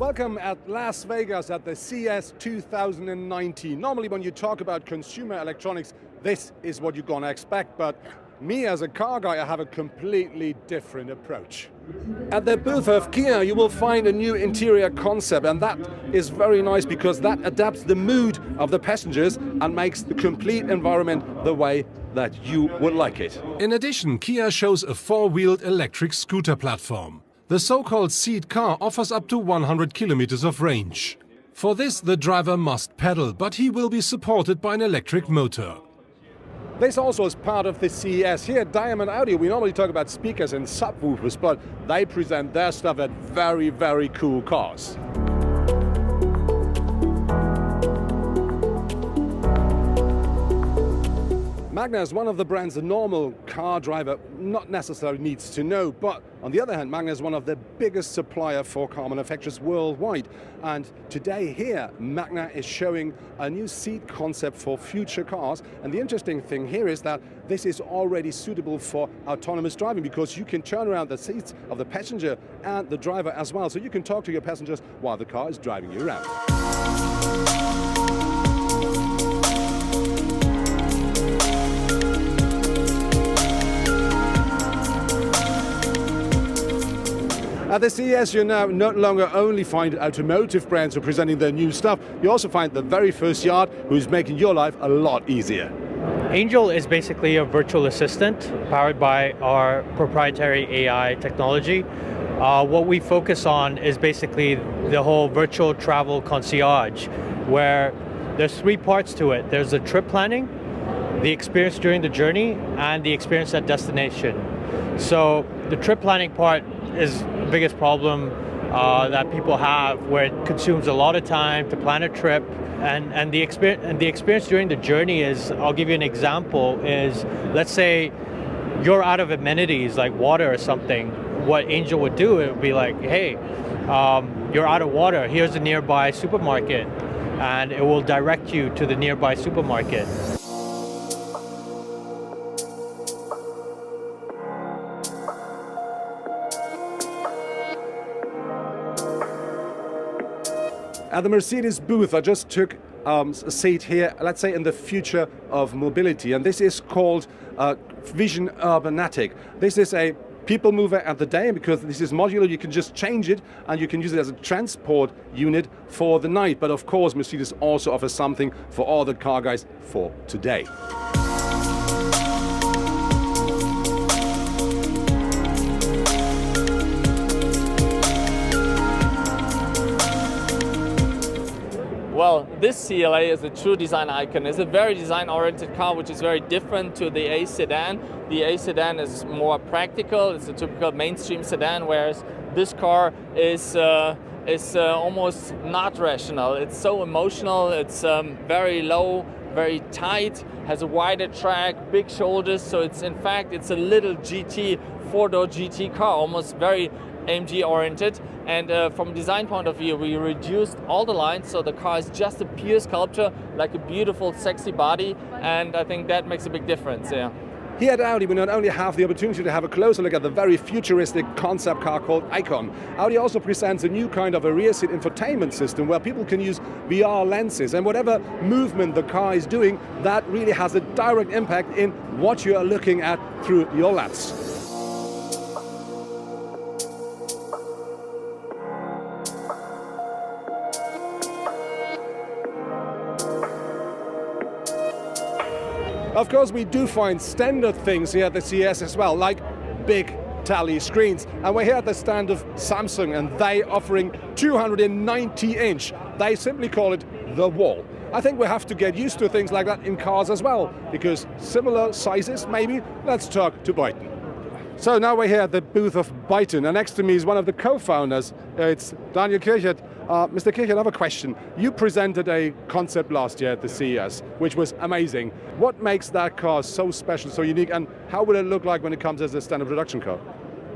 Welcome at Las Vegas at the CES 2019. Normally when you talk about consumer electronics, this is what you're gonna expect, but me as a car guy, I have a completely different approach. At the booth of Kia, you will find a new interior concept, and that is very nice because that adapts the mood of the passengers and makes the complete environment the way that you would like it. In addition, Kia shows a four-wheeled electric scooter platform. The so-called Seat car offers up to 100 kilometers of range. For this, the driver must pedal, but he will be supported by an electric motor. This also is part of the CES. Here at Diamond Audio, we normally talk about speakers and subwoofers, but they present their stuff at very, very cool cars. Magna is one of the brands the normal car driver not necessarily needs to know, but on the other hand, Magna is one of the biggest supplier for car manufacturers worldwide. And today here, Magna is showing a new seat concept for future cars. And the interesting thing here is that this is already suitable for autonomous driving because you can turn around the seats of the passenger and the driver as well. So you can talk to your passengers while the car is driving you around. At the CES, you now no longer only find automotive brands who are presenting their new stuff, you also find the very first yard who's making your life a lot easier. Angel is basically a virtual assistant powered by our proprietary AI technology. What we focus on is basically the whole virtual travel concierge, where there's three parts to it. There's the trip planning, the experience during the journey, and the experience at destination. So the trip planning part is the biggest problem that people have, where it consumes a lot of time to plan a trip, and the experience during the journey is, I'll give you an example, is let's say you're out of amenities like water or something. What Angel would do, it would be like, hey, you're out of water, here's a nearby supermarket, and it will direct you to the nearby supermarket. At the Mercedes booth, I just took a seat here, let's say in the future of mobility, and this is called Vision Urbanatic. This is a people mover at the day, and because this is modular, you can just change it and you can use it as a transport unit for the night. But of course, Mercedes also offers something for all the car guys for today. Well, this CLA is a true design icon. It's a very design-oriented car, which is very different to the A sedan. The A sedan is more practical. It's a typical mainstream sedan, whereas this car is almost not rational. It's so emotional. It's very low, very tight, has a wider track, big shoulders. So it's in fact it's a little GT, four-door GT car, almost very AMG oriented, and from a design point of view, we reduced all the lines, so the car is just a pure sculpture, like a beautiful, sexy body, and I think that makes a big difference. Yeah. Here at Audi, we not only have the opportunity to have a closer look at the very futuristic concept car called Icon, Audi also presents a new kind of a rear seat infotainment system where people can use VR lenses, and whatever movement the car is doing, that really has a direct impact in what you are looking at through your lens. Of course, we do find standard things here at the CES as well, like big tally screens. And we're here at the stand of Samsung, and they offering 290-inch. They simply call it the wall. I think we have to get used to things like that in cars as well, because similar sizes, maybe. Let's talk to Byton. So now we're here at the booth of Byton, and next to me is one of the co-founders. It's Daniel Kirchert. Mr. Kirchert, I have a question. You presented a concept last year at the CES, which was amazing. What makes that car so special, so unique, and how will it look like when it comes as a standard production car?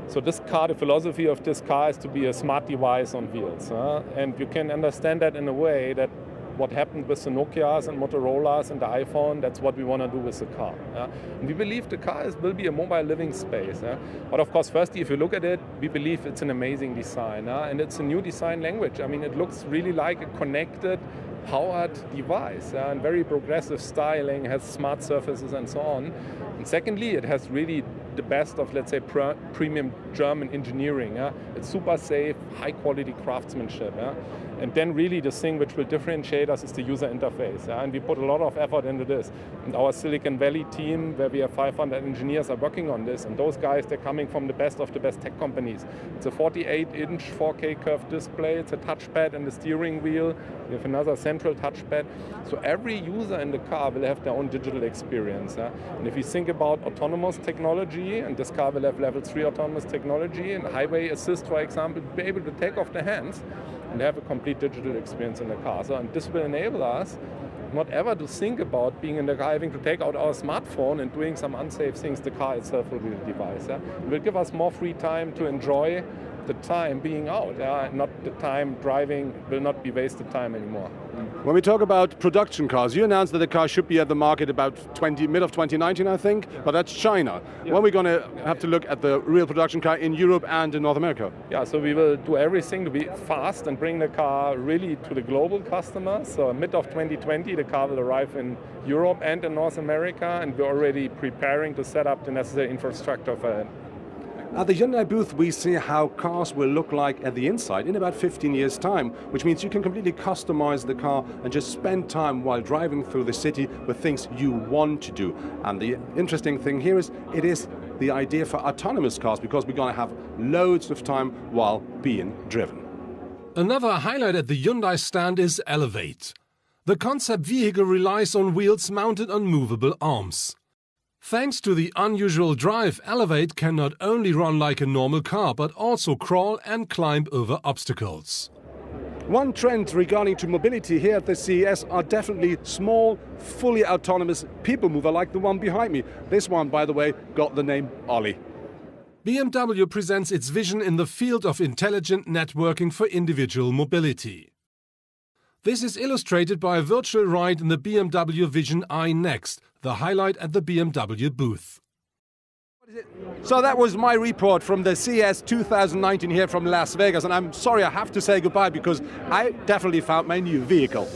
So this car, the philosophy of this car is to be a smart device on wheels. And you can understand that in a way that what happened with the Nokias and Motorola's and the iPhone, that's what we want to do with the car. And we believe the car will be a mobile living space. But of course, firstly, if you look at it, we believe it's an amazing design. And it's a new design language. I mean, it looks really like a connected, powered device, and very progressive styling, has smart surfaces and so on. And secondly, it has really the best of, let's say, premium German engineering. It's super safe, high quality craftsmanship. And then really the thing which will differentiate us is the user interface. And we put a lot of effort into this. And our Silicon Valley team, where we have 500 engineers, are working on this. And those guys, they're coming from the best of the best tech companies. It's a 48-inch 4K curved display. It's a touchpad and the steering wheel. We have another central touchpad. So every user in the car will have their own digital experience. And if you think about autonomous technology, and this car will have level 3 autonomous technology, and highway assist, for example, be able to take off the hands and have a complete digital experience in the car. So, and this will enable us not ever to think about being in the car, having to take out our smartphone and doing some unsafe things. The car itself will be the device. It will give us more free time to enjoy the time being out. Not the time driving will not be wasted time anymore. When we talk about production cars, you announced that the car should be at the market about mid of 2019, I think, but that's China. Yeah. When are we going to have to look at the real production car in Europe and in North America? Yeah, so we will do everything to be fast and bring the car really to the global customers. So mid of 2020, the car will arrive in Europe and in North America, and we're already preparing to set up the necessary infrastructure for it. At the Hyundai booth, we see how cars will look like at the inside in about 15 years' time, which means you can completely customize the car and just spend time while driving through the city with things you want to do. And the interesting thing here is it is the idea for autonomous cars, because we're going to have loads of time while being driven. Another highlight at the Hyundai stand is Elevate. The concept vehicle relies on wheels mounted on movable arms. Thanks to the unusual drive, Elevate can not only run like a normal car, but also crawl and climb over obstacles. One trend regarding to mobility here at the CES are definitely small, fully autonomous people mover like the one behind me. This one, by the way, got the name Ollie. BMW presents its vision in the field of intelligent networking for individual mobility. This is illustrated by a virtual ride in the BMW Vision i Next, the highlight at the BMW booth. So that was my report from the CES 2019 here from Las Vegas, and I'm sorry I have to say goodbye because I definitely found my new vehicle.